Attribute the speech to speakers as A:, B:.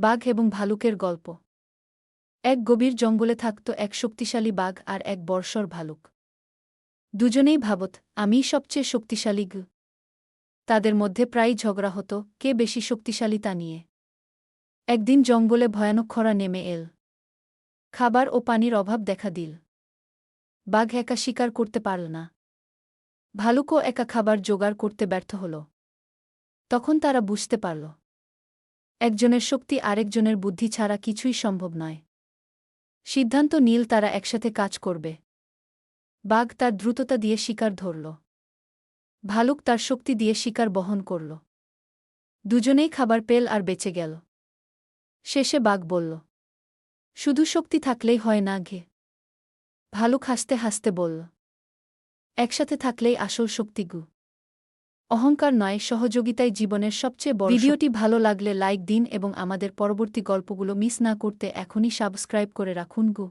A: বাঘ এবং ভালুকের গল্প। এক গভীর জঙ্গলে থাকত এক শক্তিশালী বাঘ আর এক বর্ষর ভালুক। দুজনেই ভাবত, আমিই সবচেয়ে শক্তিশালী। তাদের মধ্যে প্রায়ই ঝগড়া হতো, কে বেশি শক্তিশালী তা নিয়ে। একদিন জঙ্গলে ভয়ানক খরা নেমে এল। খাবার ও পানির অভাব দেখা দিল। বাঘ একা শিকার করতে পারল না। ভালুকও একা খাবার জোগাড় করতে ব্যর্থ হল। তখন তারা বুঝতে পারল, একজনের শক্তি আরেকজনের বুদ্ধি ছাড়া কিছুই সম্ভব নয়। সিদ্ধান্ত নিল তারা একসাথে কাজ করবে। বাঘ তার দ্রুততা দিয়ে শিকার ধরল। ভালুক তার শক্তি দিয়ে শিকার বহন করল। দুজনেই খাবার পেল আর বেঁচে গেল। শেষে বাঘ বলল, শুধু শক্তি থাকলেই হয় না ঘে। ভালুক হাসতে হাসতে বলল, একসাথে থাকলেই আসল শক্তি গু। অহংকার নয়, সহযোগিতাই জীবনের সবচেয়ে বড়। ভিডিওটি ভালো লাগলে লাইক দিন এবং আমাদের পরবর্তী গল্পগুলো মিস না করতে এখনই সাবস্ক্রাইব করে রাখুন গু।